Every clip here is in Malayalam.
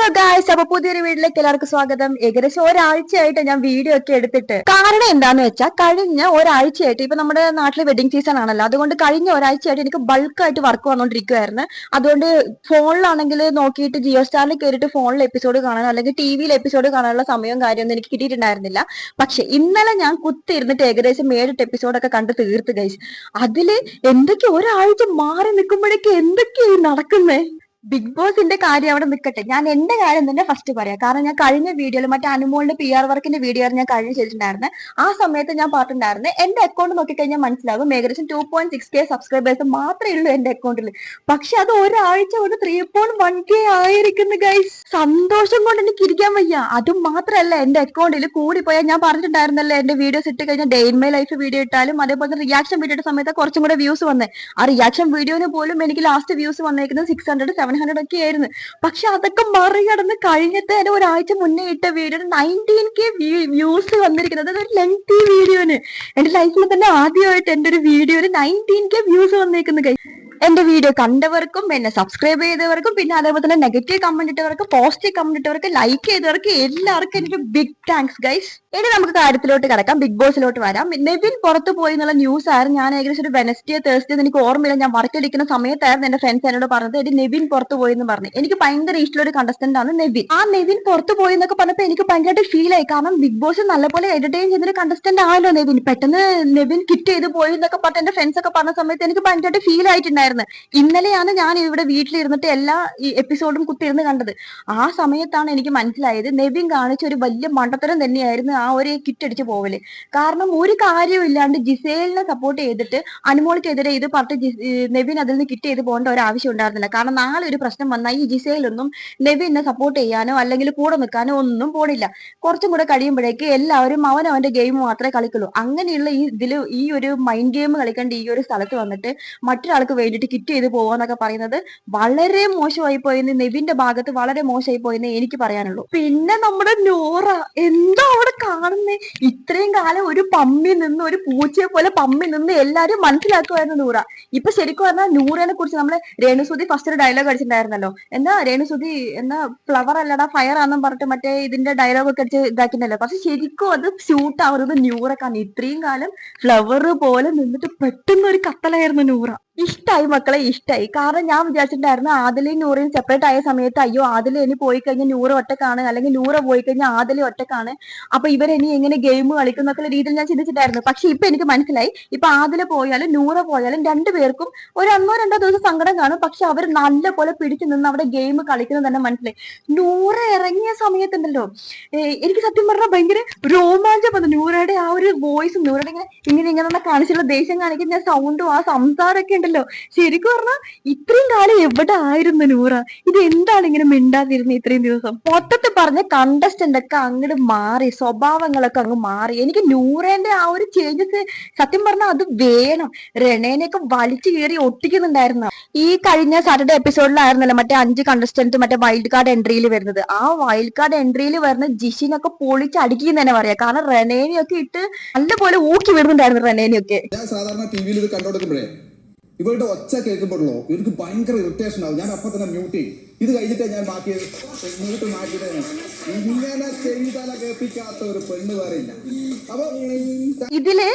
ഹലോ ഗായ്സ്, അപ്പൊ പുതിയൊരു വീട്ടിലേക്ക് എല്ലാവർക്കും സ്വാഗതം. ഏകദേശം ഒരാഴ്ചയായിട്ട് ഞാൻ വീഡിയോ ഒക്കെ എടുത്തിട്ട് കാരണം എന്താന്ന് വെച്ചാൽ കഴിഞ്ഞ ഒരാഴ്ചയായിട്ട് ഇപ്പൊ നമ്മുടെ നാട്ടിലെ വെഡിങ് സീസൺ ആണല്ലോ, അതുകൊണ്ട് കഴിഞ്ഞ ഒരാഴ്ചയായിട്ട് എനിക്ക് ബൾക്കായിട്ട് വർക്ക് വന്നോണ്ടിരിക്കുവായിരുന്നു. അതുകൊണ്ട് ഫോണിലാണെങ്കിൽ നോക്കിയിട്ട് ജിയോ സ്റ്റാറിൽ കയറിയിട്ട് ഫോണിൽ എപ്പിസോഡ് കാണാനോ അല്ലെങ്കിൽ ടി വിയിൽ എപ്പിസോഡ് കാണാനുള്ള സമയവും കാര്യമൊന്നും എനിക്ക് കിട്ടിയിട്ടുണ്ടായിരുന്നില്ല. പക്ഷെ ഇന്നലെ ഞാൻ കുത്തിയിരുന്നിട്ട് ഏകദേശം 7-8 എപ്പിസോഡൊക്കെ കണ്ട് തീർത്ത് ഗൈസ്. അതില് എന്തൊക്കെ ഒരാഴ്ച മാറി നിൽക്കുമ്പോഴേക്ക് എന്തൊക്കെയായി നടക്കുന്നേ. ബിഗ് ബോസിന്റെ കാര്യം അവിടെ നിൽക്കട്ടെ, ഞാൻ എന്റെ കാര്യം തന്നെ ഫസ്റ്റ് പറയാം. കാരണം ഞാൻ കഴിഞ്ഞ വീഡിയോയിൽ മറ്റേ അനുമോളിന്റെ PR വർക്കിന്റെ വീഡിയോ ഞാൻ കഴിഞ്ഞ ചെയ്തിട്ടുണ്ടായിരുന്നു. ആ സമയത്ത് ഞാൻ പറഞ്ഞിട്ടുണ്ടായിരുന്നു എന്റെ അക്കൗണ്ട് നോക്കിക്കഴിഞ്ഞാൽ മനസ്സിലാകും ഏകദേശം 2.6K സബ്സ്ക്രൈബേഴ്സ് മാത്രമേ ഉള്ളൂ എന്റെ അക്കൗണ്ടിൽ. പക്ഷെ അത് ഒരാഴ്ച കൊണ്ട് 3.1K ആയിരിക്കുന്നു ഗൈസ്. സന്തോഷം കൊണ്ട് എനിക്ക് ഇരിക്കാൻ വയ്യ. അതും മാത്രമല്ല, എന്റെ അക്കൗണ്ടിൽ കൂടിപ്പോയാൽ ഞാൻ പറഞ്ഞിട്ടുണ്ടായിരുന്നല്ലോ എന്റെ വീഡിയോസ് ഇട്ട് കഴിഞ്ഞാൽ day in my life video ഇട്ടാലും അതേപോലെ റിയാക്ഷൻ വീഡിയോ ഇട്ട സമയത്ത് കുറച്ചും കൂടെ വ്യൂസ് വന്നേ. ആ റിയാക്ഷൻ വീഡിയോന് പോലും എനിക്ക് ലാസ്റ്റ് വ്യൂസ് വന്നേക്കുന്നത് 600-700 ഒക്കെ ആയിരുന്നു. പക്ഷെ അതൊക്കെ മറികടന്ന് കഴിഞ്ഞത്തെ ഒരാഴ്ച മുന്നേ ഇട്ട വീഡിയോന് 19K വ്യൂസ് വന്നിരിക്കുന്നത്. അതൊരു ലെങ്തി വീഡിയോന് എന്റെ ലൈഫിൽ തന്നെ ആദ്യമായിട്ട് എന്റെ ഒരു വീഡിയോന് 19K വ്യൂസ് വന്നേക്കുന്നു ഗൈസ്. എന്റെ വീഡിയോ കണ്ടവർക്കും എന്നെ സബ്സ്ക്രൈബ് ചെയ്തവർക്കും പിന്നെ അതേപോലെ തന്നെ നെഗറ്റീവ് കമന്റ് ഇട്ടവർക്ക് പോസിറ്റീവ് കമന്റ് ഇട്ടവർക്ക് ലൈക്ക് ചെയ്തവർക്ക് എല്ലാവർക്കും എനിക്ക് ബിഗ് താങ്ക്സ് ഗൈസ്. ഇനി നമുക്ക് കാര്യത്തിലോട്ട് കിടക്കാം, ബിഗ് ബോസിലോട്ട് വരാം. നെവിൻ പുറത്തു പോയി എന്നുള്ള ന്യൂസ് ആയിരുന്നു. ഞാൻ ഏകദേശം ഒരു വെനസ്ഡേ തേഴ്സ്ഡേ എനിക്ക് ഓർമ്മയില്ല, ഞാൻ വർക്കടിക്കുന്ന സമയത്തായിരുന്നു എന്റെ ഫ്രണ്ട്സ് എന്നോട് പറഞ്ഞത് എടി നെവിൻ പുറത്തു പോയി എന്ന് പറഞ്ഞു. എനിക്ക് ഭയങ്കര ഇഷ്ടമുള്ള ഒരു കണ്ടസ്റ്റന്റ് ആണ് നെവിൻ. ആ നെവിൻ പുറത്തു പോയി എന്നൊക്കെ പറഞ്ഞപ്പോൾ എനിക്ക് ഭയങ്കരമായിട്ട് ഫീൽ ആയി. കാരണം ബിഗ് ബോസ് നല്ലപോലെ എന്റർടൈൻ ചെയ്യുന്ന കണ്ടസ്റ്റന്റ് ആണല്ലോ നെവിൻ. പെട്ടെന്ന് നെവിൻ കിറ്റ് ചെയ്ത് പോയി എന്നൊക്കെ പറഞ്ഞ് എന്റെ ഫ്രണ്ട്സ് ഒക്കെ പറഞ്ഞ സമയത്ത് എനിക്ക് ഭയങ്കരമായിട്ട് ഫീൽ ആയിട്ടുണ്ടായിരുന്നു. ഇന്നലെയാണ് ഞാൻ ഇവിടെ വീട്ടിലിരുന്നിട്ട് എല്ലാ ഈ എപ്പിസോഡും കുത്തിയിരുന്ന് കണ്ടത്. ആ സമയത്താണ് എനിക്ക് മനസ്സിലായത് നെവിൻ കാണിച്ച ഒരു വലിയ മണ്ടത്തരം തന്നെയായിരുന്നു ആ ഒരു കിറ്റ് അടിച്ച് പോവല്. കാരണം ഒരു കാര്യവും ഇല്ലാണ്ട് ജിസേലിനെ സപ്പോർട്ട് ചെയ്തിട്ട് അനുമോളിക്കെതിരെ ഇത് പറഞ്ഞിട്ട് നെവിൻ അതിൽ നിന്ന് കിറ്റ് ചെയ്ത് പോകേണ്ട ഒരു ആവശ്യം ഉണ്ടായിരുന്നില്ല. കാരണം നാളെ ഒരു പ്രശ്നം വന്നാൽ ഈ ജിസേലൊന്നും നെവിനെ സപ്പോർട്ട് ചെയ്യാനോ അല്ലെങ്കിൽ കൂടെ നിൽക്കാനോ ഒന്നും പോണില്ല. കുറച്ചും കൂടെ കഴിയുമ്പോഴേക്ക് എല്ലാവരും അവനവന്റെ ഗെയിം മാത്രമേ കളിക്കുള്ളൂ. അങ്ങനെയുള്ള ഈ ഒരു മൈൻഡ് ഗെയിം കളിക്കേണ്ട ഈ ഒരു സ്ഥലത്ത് വന്നിട്ട് മറ്റൊരാൾക്ക് വേണ്ടിയിട്ട് കിറ്റ് ചെയ്ത് പോവാന്നൊക്കെ പറയുന്നത് വളരെ മോശമായി പോയെന്ന്, നെവിന്റെ ഭാഗത്ത് വളരെ മോശമായി പോയെന്ന് എനിക്ക് പറയാനുള്ളൂ. പിന്നെ നമ്മുടെ നോറ എന്താ അവിടെ കാണുന്നേ. ഇത്രയും കാലം ഒരു പമ്മി നിന്ന്, ഒരു പൂച്ചയെ പോലെ പമ്മി നിന്ന് എല്ലാരും മനസ്സിലാക്കുമായിരുന്നു നൂറ. ഇപ്പൊ ശരിക്കും പറഞ്ഞാൽ നൂറനെ കുറിച്ച് നമ്മള് രേണുസുതി ഫസ്റ്റ് ഒരു ഡയലോഗ് അടിച്ചിട്ടുണ്ടായിരുന്നല്ലോ, എന്താ രേണുസുതി എന്താ ഫ്ലവർ അല്ലടാ ഫയർ ആണെന്നും പറഞ്ഞിട്ട് മറ്റേ ഇതിന്റെ ഡയലോഗ് ഒക്കെ അടിച്ച് ഇതാക്കിണ്ടല്ലോ. പക്ഷെ ശരിക്കും അത് സ്യൂട്ട് ആവുന്നത് നൂറക്കാണ്. ഇത്രയും കാലം ഫ്ലവർ പോലെ നിന്നിട്ട് പെട്ടെന്ന് ഒരു കത്തലായിരുന്നു നൂറ. ഇഷ്ടായി മക്കളെ, ഇഷ്ടായി. കാരണം ഞാൻ വിചാരിച്ചിട്ടുണ്ടായിരുന്നു ആദിലയും നൂറയും സെപ്പറേറ്റ് ആയ സമയത്ത് അയ്യോ ആദില ഇനി പോയി കഴിഞ്ഞാൽ നൂറ ഒറ്റക്കാണ്, അല്ലെങ്കിൽ നൂറ പോയി കഴിഞ്ഞാൽ ആദില ഒറ്റക്കാണ്, അപ്പൊ ഇവരിനി എങ്ങനെ ഗെയിം കളിക്കും എന്നൊക്കെ രീതിയിൽ ഞാൻ ചിന്തിച്ചിട്ടായിരുന്നു. പക്ഷെ ഇപ്പൊ എനിക്ക് മനസ്സിലായി, ഇപ്പൊ ആദില പോയാലും നൂറ പോയാലും രണ്ടുപേർക്കും ഒരു 1-2 ദിവസം സങ്കടം കാണും. പക്ഷെ അവർ നല്ല പോലെ പിടിച്ചു നിന്ന് അവിടെ ഗെയിം കളിക്കുന്നത് തന്നെ മനസ്സിലായി. നൂറ ഇറങ്ങിയ സമയത്തുണ്ടല്ലോ എനിക്ക് സത്യം പറഞ്ഞാൽ ഭയങ്കര രോമാഞ്ചം വന്നു. നൂറയുടെ ആ ഒരു വോയിസും നൂറയുടെ ഇങ്ങനെ കാണിച്ചുള്ള ദേഷ്യം കാണിക്കുന്ന സൗണ്ടും ആ സംസാരമൊക്കെ ഉണ്ടല്ലോ. ശരിക്കും പറഞ്ഞാൽ ഇത്രയും കാലം എവിടെ ആയിരുന്നു നൂറ? ഇത് എന്താണ് ഇങ്ങനെ മിണ്ടാതിരുന്നത് ഇത്രയും ദിവസം? മൊത്തത്തിൽ പറഞ്ഞ കണ്ടസ്റ്റന്റ് ഒക്കെ അങ്ങോട്ട് മാറി, സ്വഭാവങ്ങളൊക്കെ അങ്ങ് മാറി. എനിക്ക് നൂറേന്റെ ആ ഒരു ചേഞ്ചസ് സത്യം പറഞ്ഞാൽ അത് വേണം. റെനേനെയൊക്കെ വലിച്ചു കയറി ഒട്ടിക്കുന്നുണ്ടായിരുന്നു. ഈ കഴിഞ്ഞ സാറ്റർഡേ എപ്പിസോഡിലായിരുന്നല്ലോ മറ്റേ 5 കണ്ടസ്റ്റന്റ് മറ്റേ വൈൽഡ് കാർഡ് എൻട്രിയിൽ വരുന്നത്. ആ വൈൽഡ് കാർഡ് എൻട്രിയിൽ വരുന്ന ജിഷിനൊക്കെ പൊളിച്ച് അടിക്കും തന്നെ പറയാം. കാരണം റെനേനെയൊക്കെ ഇട്ട് നല്ലപോലെ ഊക്കി വിടുന്നുണ്ടായിരുന്നു റെനേനെയൊക്കെ. ഞാൻ സാധാരണ ടിവിയിൽ ഇത് കണ്ടോടുക്കുമ്പോഴേ ഇവരുടെ ഒച്ച കേൾക്കുമ്പോഴല്ലോ ഇവർക്ക് ഭയങ്കര ഇറിറ്റേഷൻ ആവും. ഞാൻ അപ്പൊ തന്നെ മ്യൂട്ട് ചെയ്യും. ഇത് കഴിഞ്ഞിട്ട് ഞാൻ മാറ്റിയത് മ്യൂട്ട് മാറ്റിയിട്ട് ഇങ്ങനെ ചെയ്താല കേൾപ്പിക്കാത്ത ഒരു പെണ്ണ് വേറെ ഇല്ല. അപ്പൊ ഇതില്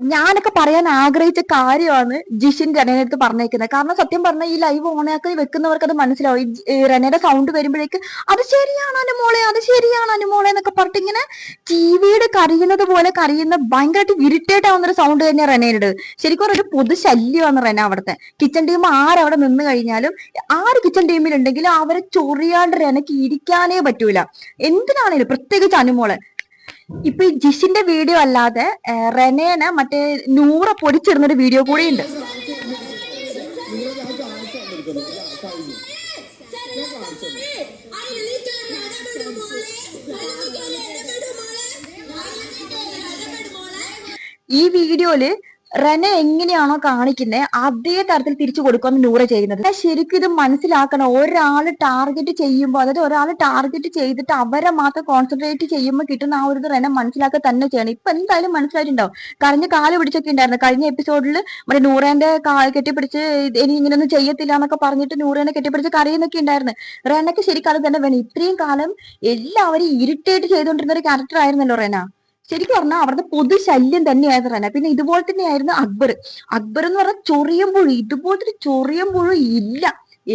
ഞാനൊക്കെ പറയാൻ ആഗ്രഹിച്ച കാര്യമാണ് ജിഷിൻ റെനയുടെ അടുത്ത് പറഞ്ഞേക്കുന്നത്. കാരണം സത്യം പറഞ്ഞാൽ ഈ ലൈവ് ഓണാക്കി വെക്കുന്നവർക്ക് അത് മനസ്സിലാവും. റെനയുടെ സൗണ്ട് വരുമ്പോഴേക്ക് അത് ശരിയാണ് അനുമോളെ, അത് ശരിയാണ് അനുമോളെ എന്നൊക്കെ പറഞ്ഞിട്ട് ഇങ്ങനെ ടിവിയുടെ കരയുന്നത് പോലെ കരയുന്ന ഭയങ്കരമായിട്ട് ഇറിറ്റേറ്റ് ആവുന്ന ഒരു സൗണ്ട് തന്നെയാണ് റെനയുടെ. ശരിക്കും ഒരു പൊതു ശല്യമാണ് റെന. അവിടുത്തെ കിച്ചൺ ടീം ആരവിടെ നിന്ന് കഴിഞ്ഞാലും, ആര് കിച്ചൺ ടീമിലുണ്ടെങ്കിലും അവരെ ചൊറിയാണ്ട് റെനക്ക് ഇരിക്കാനേ പറ്റൂല. എന്തിനാണേലും പ്രത്യേകിച്ച് അനുമോളെ. ഇപ്പൊ ഈ ജിഷിന്റെ വീഡിയോ അല്ലാതെ റെനേനെ മറ്റേ നൂറ പൊടിച്ചിടുന്നൊരു വീഡിയോ കൂടി ഉണ്ട്. ഈ വീഡിയോയില് റെന എങ്ങനെയാണോ കാണിക്കുന്നത് അതേ തരത്തിൽ തിരിച്ചു കൊടുക്കുമെന്ന് നൂറ ചെയ്യുന്നത്. ശരിക്കും ഇത് മനസ്സിലാക്കണം. ഒരാള് ടാർഗറ്റ് ചെയ്യുമ്പോൾ, അതായത് ഒരാൾ ടാർഗറ്റ് ചെയ്തിട്ട് അവരെ മാത്രം കോൺസെൻട്രേറ്റ് ചെയ്യുമ്പോൾ കിട്ടുന്ന ആ ഒരു ഇത് റെന മനസ്സിലാക്കുക തന്നെ ചെയ്യണം. ഇപ്പൊ എന്തായാലും മനസ്സിലായിട്ടുണ്ടാവും. കഴിഞ്ഞ കാല് പിടിച്ചൊക്കെ ഉണ്ടായിരുന്നു. കഴിഞ്ഞ എപ്പിസോഡിൽ മറ്റേ നൂറേന്റെ കെട്ടിപ്പിടിച്ച് ഇനി ഇങ്ങനെയൊന്നും ചെയ്യത്തില്ല എന്നൊക്കെ പറഞ്ഞിട്ട് നൂറേനെ കെട്ടിപ്പിടിച്ച് കരയുന്നൊക്കെ ഉണ്ടായിരുന്നു. റെനക്ക് ശരിക്കും അത് തന്നെ വേണം. ഇത്രയും കാലം എല്ലാവരും ഇറിറ്റേറ്റ് ചെയ്തുകൊണ്ടിരുന്ന ഒരു ക്യാരക്ടർ ആയിരുന്നല്ലോ റെന. ശരിക്കും പറഞ്ഞാൽ അവരുടെ പൊതു ശല്യം തന്നെയായിരുന്നു റെന. പിന്നെ ഇതുപോലെ തന്നെയായിരുന്നു അക്ബർ. അക്ബർ എന്ന് പറഞ്ഞാൽ ചൊറിയും പുഴു, ഇതുപോലത്തെ ചൊറിയും പുഴു ഇല്ല.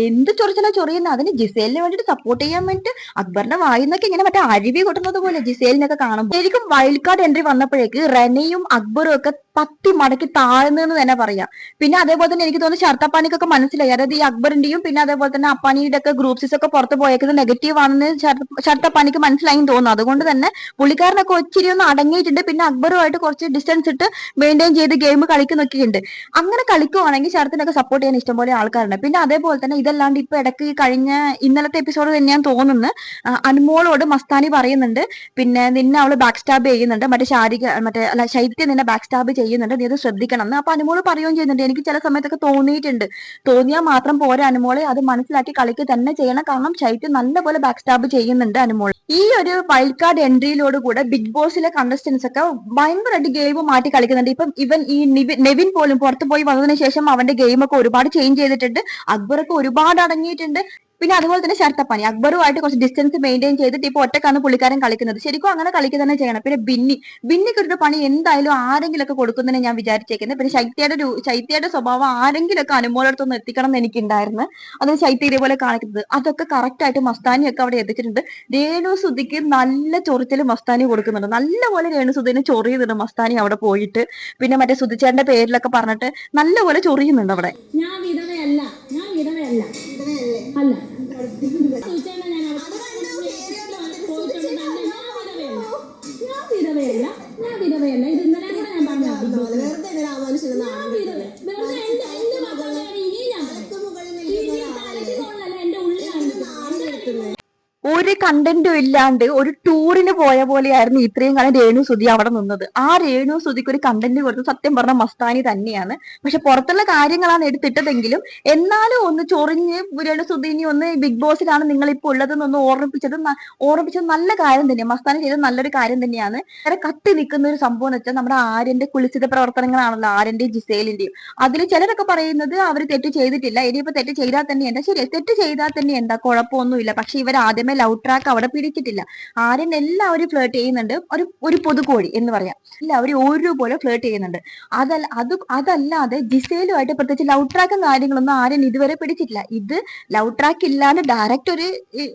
എന്ത് ചൊറിച്ചാലാ ചൊറിയുന്ന. അതിന് ജിസേലിന് വേണ്ടിട്ട് സപ്പോർട്ട് ചെയ്യാൻ വേണ്ടിട്ട് അക്ബറിന്റെ വായിന്നൊക്കെ ഇങ്ങനെ മറ്റേ അരുവി കൊട്ടുന്നത് പോലെ ജിസേലിനൊക്കെ കാണുമ്പോൾ ശരിക്കും വൈൽഡ് കാർഡ് എൻട്രി വന്നപ്പോഴേക്ക് റെനയും അക്ബറും ഒക്കെ പത്തി മടക്കി താഴ്ന്നെന്ന് തന്നെ പറയാം. പിന്നെ അതേപോലെ തന്നെ എനിക്ക് തോന്നുന്നു ഷർത്തപ്പാനിക്കൊക്കെ മനസ്സിലായി. അതായത് ഈ അക്ബറിന്റെയും പിന്നെ അതേപോലെ തന്നെ അപ്പാനിയുടെ ഒക്കെ ഗ്രൂപ്പ്സ് ഒക്കെ പുറത്ത് പോയേക്കുന്നത് നെഗറ്റീവ് ആണെന്ന് ഷർത്തപ്പാനിക്ക് മനസ്സിലായി തോന്നുന്നു. അതുകൊണ്ട് തന്നെ പുള്ളിക്കാരനൊക്കെ ഒത്തിരി ഒന്ന് അടങ്ങിയിട്ടുണ്ട്. പിന്നെ അക്ബറുമായിട്ട് കുറച്ച് ഡിസ്റ്റൻസ് ഇട്ട് മെയിൻറ്റെയിൻ ചെയ്ത് ഗെയിം കളിക്കുന്നൊക്കെയുണ്ട്. അങ്ങനെ കളിക്കുവാണെങ്കിൽ ശരത്തിനൊക്കെ സപ്പോർട്ട് ചെയ്യാൻ ഇഷ്ടംപോലെ ആൾക്കാരുണ്ട്. പിന്നെ അതേപോലെ തന്നെ ഇതല്ലാണ്ട് ഇപ്പൊ ഇടയ്ക്ക് കഴിഞ്ഞ ഇന്നലത്തെ എപ്പിസോഡ് തന്നെയാണ് തോന്നുന്നു അനുമോളോട് മസ്താനി പറയുന്നുണ്ട്, പിന്നെ നിന്നെ അവള് ബാക്ക് സ്റ്റാബ് ചെയ്യുന്നുണ്ട്, മറ്റേ ശൈത്യം നിന്നെ ബാക്ക് സ്റ്റാബ് ചെയ്യുന്നുണ്ട്, നീ അത് ശ്രദ്ധിക്കണം എന്ന്. അപ്പൊ അനുമോള് പറയുകയും ചെയ്യുന്നുണ്ട്. എനിക്ക് ചില സമയത്തൊക്കെ തോന്നിയിട്ടുണ്ട്. തോന്നിയാൽ മാത്രം പോരാ അനുമോളെ, അത് മനസ്സിലാക്കി കളിക്കുക തന്നെ ചെയ്യണം. കാരണം ശൈത്യം നല്ലപോലെ ബാക്ക് സ്റ്റാബ് ചെയ്യുന്നുണ്ട് അനുമോൾ. ഈ ഒരു വൈൽഡ് കാർഡ് എൻട്രിയിലോട് കൂടെ ബിഗ് ബോസിലെ കണ്ടസ്റ്റൻസ് ഒക്കെ ഭയങ്കരമായിട്ട് ഗെയിം മാറ്റി കളിക്കുന്നുണ്ട്. ഇപ്പം ഇവൻ ഈ നെവിൻ പോലും പുറത്തു പോയി വന്നതിന് ശേഷം അവന്റെ ഗെയിം ഒക്കെ ഒരുപാട് ചേഞ്ച് ചെയ്തിട്ടുണ്ട്. അക്ബറൊക്കെ ഒരുപാട് അടങ്ങിയിട്ടുണ്ട്. പിന്നെ അതുപോലെ തന്നെ ഷർത്തപ്പാനി അക്ബറുമായിട്ട് കുറച്ച് ഡിസ്റ്റൻസ് മെയിൻറ്റെയിൻ ചെയ്തിട്ട് ഇപ്പൊ ഒറ്റക്കാണ് പുള്ളിക്കാരൻ കളിക്കുന്നത്. ശരിക്കും അങ്ങനെ കളിക്കുക തന്നെ ചെയ്യണം. പിന്നെ ബിന്നിക്ക് ഒരു പണി എന്തായാലും ആരെങ്കിലൊക്കെ കൊടുക്കുന്നതിന് ഞാൻ വിചാരിച്ചേക്കുന്നത്. പിന്നെ ശൈത്യയുടെ സ്വഭാവം ആരെങ്കിലൊക്കെ അനുമോളടുത്തൊന്ന് എത്തിക്കണം എന്ന് എനിക്കുണ്ടായിരുന്നു. അത് ശൈത്യ ഇതേപോലെ കാണിക്കുന്നത് അതൊക്കെ കറക്റ്റ് ആയിട്ട് മസ്താനിയൊക്കെ അവിടെ എത്തിച്ചിട്ടുണ്ട്. രേണു സുധിക്ക് നല്ല ചൊറിച്ചിൽ മസ്താനി കൊടുക്കുന്നുണ്ട്. നല്ലപോലെ രേണു സുധിനെ ചൊറിയുന്നുണ്ട് മസ്താനി അവിടെ പോയിട്ട്. പിന്നെ മറ്റേ സുധിച്ചേട്ടന്റെ പേരിലൊക്കെ പറഞ്ഞിട്ട് നല്ലപോലെ ചൊറിയുന്നുണ്ട് അവിടെ. ഞാൻ വിധവയല്ല, ഞാൻ വിധവയല്ല, അല്ല സുധിച്ചേട്ടൻ ഞാൻ വിധവയല്ല, ഞാൻ വിധവയല്ല. ഇത് ഇന്നലെ കൂടെ ഞാൻ പറഞ്ഞു. എന്റെ മക്കളുടെ ഇനി ഞാൻ എന്റെ ഉള്ളിലാണ്. ഒരു കണ്ടന്റും ഇല്ലാണ്ട് ഒരു ടൂറിന് പോയ പോലെയായിരുന്നു ഇത്രയും കാലം രേണു സുധി അവിടെ നിന്നത്. ആ രേണു സുധിക്ക് ഒരു കണ്ടന്റ് കൊടുത്ത് സത്യം പറഞ്ഞ മസ്താനി തന്നെയാണ്. പക്ഷെ പുറത്തുള്ള കാര്യങ്ങളാണ് എടുത്തിട്ടതെങ്കിലും എന്നാലും ഒന്ന് ചൊറിഞ്ഞ് രേണു സുധിനി ഒന്ന് ബിഗ് ബോസിലാണ് നിങ്ങൾ ഇപ്പൊ ഉള്ളതെന്നൊന്ന് ഓർമ്മിച്ചത് നല്ല കാര്യം തന്നെയാണ്. മസ്താനി ചെയ്തത് നല്ലൊരു കാര്യം തന്നെയാണ്. വേറെ കത്തി നിൽക്കുന്ന ഒരു സംഭവം എന്ന് വെച്ചാൽ നമ്മുടെ ആര്യന്റെ കുളിച്ചിത പ്രവർത്തനങ്ങളാണല്ലോ, ആര്യന്റെയും ജിസേലിന്റെയും. അതിൽ ചിലരൊക്കെ പറയുന്നത് അവർ തെറ്റ് ചെയ്തിട്ടില്ല, ഇനിയിപ്പോ തെറ്റ് ചെയ്താൽ തന്നെ എന്താ, ശരി തെറ്റ് ചെയ്താൽ തന്നെ എന്താ, കുഴപ്പമൊന്നുമില്ല. പക്ഷെ ഇവർ ആദ്യമേ ലവ് ട്രാക്ക് അവിടെ പിടിച്ചിട്ടില്ല. ആര്യൻ എല്ലാവരും ഫ്ലേർട്ട് ചെയ്യുന്നുണ്ട്. ഒരു പൊതുകോഴി എന്ന് പറയാം, എല്ലാവരും ഒരുപോലെ ഫ്ലേർട്ട് ചെയ്യുന്നുണ്ട്. അതല്ലാതെ ജിസേലുമായിട്ട് പ്രത്യേകിച്ച് ലവ് ട്രാക്കും കാര്യങ്ങളൊന്നും ആര്യൻ ഇതുവരെ പിടിച്ചിട്ടില്ല. ഇത് ലവ് ട്രാക്ക് ഇല്ലാണ്ട് ഡയറക്റ്റ്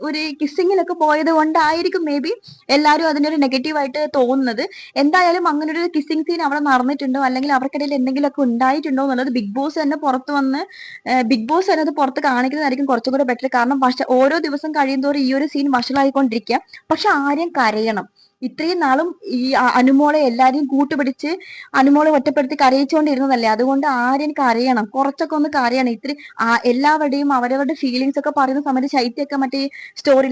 ഒരു കിസ്സിങ്ങിലൊക്കെ പോയത് കൊണ്ടായിരിക്കും മേ ബി എല്ലാവരും അതിനൊരു നെഗറ്റീവായിട്ട് തോന്നുന്നത്. എന്തായാലും അങ്ങനെ ഒരു കിസ്സിങ് സീൻ അവിടെ നടന്നിട്ടുണ്ടോ അല്ലെങ്കിൽ അവർക്കിടയിൽ എന്തെങ്കിലുമൊക്കെ ഉണ്ടായിട്ടുണ്ടോ എന്നുള്ളത് ബിഗ് ബോസ് തന്നെ അത് പുറത്ത് കാണിക്കുന്നതായിരിക്കും കുറച്ചും കൂടെ ബെറ്റർ. കാരണം ഓരോ ദിവസം കഴിയുന്തോറും ഈ ഒരു സീൻ വഷളായിക്കൊണ്ടിരിക്കുക. പക്ഷെ ആര്യം കരയണം. ഇത്രയും നാളും ഈ അനുമോളെ എല്ലാരെയും കൂട്ടുപിടിച്ച് അനുമോളെ ഒറ്റപ്പെടുത്തി കരയിച്ചുകൊണ്ടിരുന്നതല്ലേ. അതുകൊണ്ട് ആര്യൻ കരയണം, കുറച്ചൊക്കെ ഒന്ന് കരയണം. എല്ലാവരുടെയും അവരവരുടെ ഫീലിങ്സ് ഒക്കെ പറയുന്ന സമയത്ത് ശൈത്യൊക്കെ മറ്റേ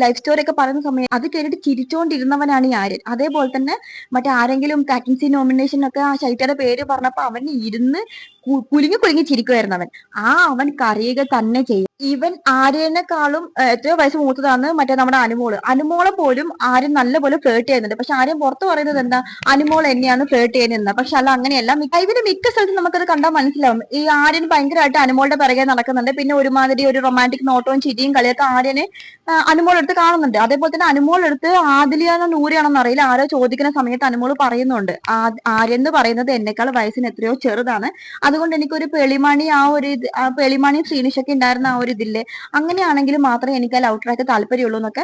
ലൈഫ് സ്റ്റോറി ഒക്കെ പറയുന്ന സമയത്ത് അത് കേട്ടിട്ട് ചിരിച്ചുകൊണ്ടിരുന്നവനാണ് ഈ ആര്യൻ. അതേപോലെ തന്നെ മറ്റേ ആരെങ്കിലും ക്യാപ്റ്റൻസി നോമിനേഷനൊക്കെ ആ ശൈത്യയുടെ പേര് പറഞ്ഞപ്പോ അവന് ഇരുന്ന് കുലുങ്ങി ചിരിക്കുമായിരുന്നു അവൻ. അവൻ കരയുക തന്നെ ചെയ്യും. ഈവൻ ആര്യനെക്കാളും എത്രയോ വയസ്സ് മൂത്തതാണ് മറ്റേ നമ്മുടെ അനുമോളെ പോലും ആര്യൻ നല്ലപോലെ ഫ്ലേർട്ട് ചെയ്യുന്നുണ്ട്. പക്ഷെ ആര്യൻ പുറത്ത് പറയുന്നത് എന്താ, അനുമോൾ എന്നെയാണ് ഫ്ലേർട്ട് ചെയ്യുന്നത്. പക്ഷെ അല്ല, അങ്ങനെയല്ല. ഇതിന് മിക്ക സ്ഥലത്തും നമുക്കത് കണ്ടാൽ മനസ്സിലാവും. ഈ ആര്യൻ ഭയങ്കരമായിട്ട് അനുമോളുടെ പിറകെ നടക്കുന്നുണ്ട്. പിന്നെ ഒരുമാതിരി ഒരു റൊമാൻറ്റിക് നോട്ടവും ചിരിയും കളിയൊക്കെ ആര്യന് അനുമോളെടുത്ത് കാണുന്നുണ്ട്. അതേപോലെ തന്നെ അനുമോളെടുത്ത് ആദിലിയാണോ നൂറിയാണോന്ന് അറിയില്ല, ആരോ ചോദിക്കുന്ന സമയത്ത് അനുമോള് പറയുന്നുണ്ട് ആര്യൻ എന്ന് പറയുന്നത് എന്നെക്കാൾ വയസ്സിന് എത്രയോ ചെറുതാണ്, അതുകൊണ്ട് എനിക്കൊരു പെളിമാണി ശ്രീനിഷൊക്കെ ഉണ്ടായിരുന്ന ആ ഒരു ഇതില്ലേ, അങ്ങനെയാണെങ്കിൽ മാത്രമേ എനിക്ക് ആ ലവ് ട്രാക്ക് താല്പര്യമുള്ളൂ എന്നൊക്കെ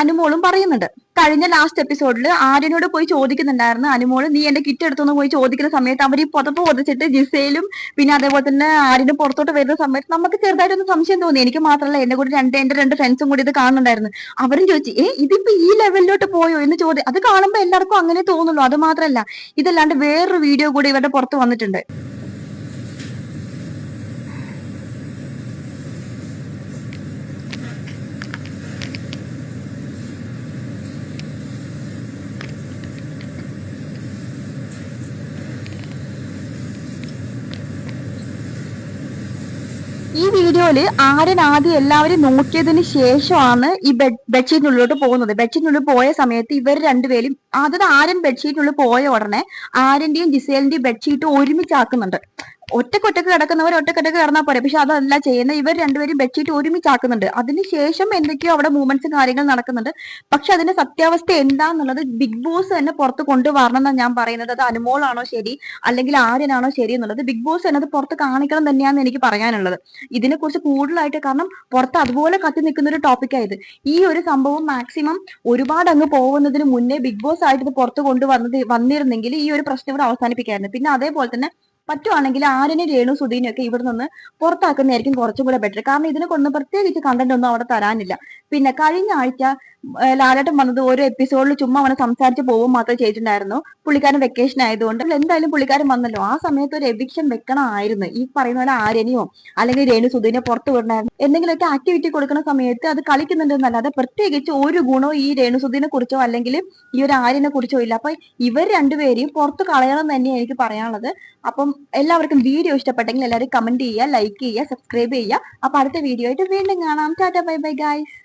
അനുമോളും പറയുന്നുണ്ട്. കഴിഞ്ഞ ലാസ്റ്റ് എപ്പിസോഡിൽ ആര്യനോട് പോയി ചോദിക്കുന്നുണ്ടായിരുന്നു അനുമോള്, നീ എന്റെ കിറ്റ് എടുത്തൊന്ന് പോയി ചോദിക്കുന്ന സമയത്ത് അവർ ഈ പുറത്ത് പൊതിച്ചിട്ട് ജിസയിലും പിന്നെ അതേപോലെ തന്നെ ആര്യനും പുറത്തോട്ട് വരുന്ന സമയത്ത് നമുക്ക് ചെറുതായിട്ടൊന്ന് സംശയം തോന്നി. എനിക്ക് മാത്രമല്ല, എന്റെ കൂടെ എന്റെ രണ്ട് ഫ്രണ്ട്സും കൂടി ഇത് കാണുന്നുണ്ടായിരുന്നു. അവരും ചോദിച്ചു, ഇതിപ്പോ ഈ ലെവലിലോട്ട് പോയോ എന്ന് ചോദ്യം. അത് കാണുമ്പോൾ എല്ലാവർക്കും അങ്ങനെ തോന്നുള്ളൂ. അത് മാത്രമല്ല, ഇതല്ലാണ്ട് വേറൊരു വീഡിയോ കൂടി ഇവരുടെ പുറത്ത് വന്നിട്ടുണ്ട്. ഈ വീഡിയോയില് ആര്യൻ ആദ്യം എല്ലാവരും നോക്കിയതിന് ശേഷമാണ് ഈ ബെഡ്ഷീറ്റിനുള്ളിലോട്ട് പോകുന്നത്. ബെഡ്ഷീറ്റിനുള്ളിൽ പോയ സമയത്ത് ഇവർ രണ്ടുപേരും അതായത് ആര്യൻ ബെഡ്ഷീറ്റിനുള്ളിൽ പോയ ഉടനെ ആര്യന്റെയും ജിസേലിന്റെയും ബെഡ്ഷീറ്റ് ഒരുമിച്ചാക്കുന്നുണ്ട്. ഒറ്റക്കൊറ്റക്ക് കിടക്കുന്നവർ ഒറ്റക്കൊറ്റക്ക് കിടന്നാൽ പോരെ, പക്ഷെ അതല്ല ചെയ്യുന്ന, ഇവർ രണ്ടുപേരും ബെഡ്ഷീറ്റ് ഒരുമിച്ചാക്കുന്നുണ്ട്. അതിനുശേഷം എന്തൊക്കെയോ അവിടെ മൂവ്മെന്റ്സും കാര്യങ്ങൾ നടക്കുന്നുണ്ട്. പക്ഷെ അതിന്റെ സത്യാവസ്ഥ എന്താന്നുള്ളത് ബിഗ് ബോസ് തന്നെ പുറത്ത് കൊണ്ടുവരണം എന്നാണ് ഞാൻ പറയുന്നത്. അത് അനുമോളാണോ ശരി അല്ലെങ്കിൽ ആര്യനാണോ ശരി എന്നുള്ളത് ബിഗ് ബോസ് തന്നെ അത് പുറത്ത് കാണിക്കണം തന്നെയാണെന്ന് എനിക്ക് പറയാനുള്ളത്. ഇതിനെക്കുറിച്ച് കൂടുതലായിട്ട്, കാരണം പുറത്ത് അതുപോലെ കത്തി നിൽക്കുന്ന ഒരു ടോപ്പിക്കായത്. ഈ ഒരു സംഭവം മാക്സിമം ഒരുപാട് അങ്ങ് പോകുന്നതിന് മുന്നേ ബിഗ് ബോസ് ആയിട്ട് ഇത് പുറത്ത് വന്നിരുന്നെങ്കിൽ ഈ ഒരു പ്രശ്നം ഇവിടെ അവസാനിപ്പിക്കായിരുന്നു. പിന്നെ അതേപോലെ തന്നെ പറ്റുവാണെങ്കിൽ ആര്യനും രേണു സുധീനും ഒക്കെ ഇവിടെ നിന്ന് പുറത്താക്കുന്നതായിരിക്കും കുറച്ചും കൂടെ ബെറ്റർ. കാരണം ഇതിനെ കൊണ്ട് പ്രത്യേകിച്ച് കണ്ടന്റ് ഒന്നും അവിടെ തരാനില്ല. പിന്നെ കഴിഞ്ഞ ആഴ്ച ലാലേട്ടൻ വന്നത് ഓരോ എപ്പിസോഡിൽ ചുമ്മാ അവനെ സംസാരിച്ച് പോകും മാത്രമേ ചെയ്തിട്ടുണ്ടായിരുന്നു. പുള്ളിക്കാരൻ വെക്കേഷൻ ആയതുകൊണ്ട് എന്തായാലും പുള്ളിക്കാരൻ വന്നല്ലോ, ആ സമയത്ത് ഒരു എവിക്ഷൻ വെക്കണമായിരുന്നു. ഈ പറയുന്ന പോലെ ആര്യനെയോ അല്ലെങ്കിൽ രേണു സുധീനെ പുറത്ത് വിടണമായിരുന്നു. എന്തെങ്കിലുമൊക്കെ ആക്ടിവിറ്റി കൊടുക്കുന്ന സമയത്ത് അത് കളിക്കുന്നുണ്ടെന്നല്ലാതെ പ്രത്യേകിച്ച് ഒരു ഗുണവും ഈ രേണു സുധീനെ കുറിച്ചോ അല്ലെങ്കിൽ ഈ ഒരു ആര്യനെ കുറിച്ചോ ഇല്ല. അപ്പൊ ഇവർ രണ്ടുപേരെയും പുറത്ത് കളയണം തന്നെ എനിക്ക് പറയാനുള്ളത്. അപ്പം എല്ലാവർക്കും വീഡിയോ ഇഷ്ടപ്പെട്ടെങ്കിൽ എല്ലാവരും കമന്റ് ചെയ്യുക, ലൈക്ക് ചെയ്യുക, സബ്സ്ക്രൈബ് ചെയ്യുക. അപ്പൊ അടുത്ത വീഡിയോ ആയിട്ട് വീണ്ടും കാണാം. Tata bye bye guys.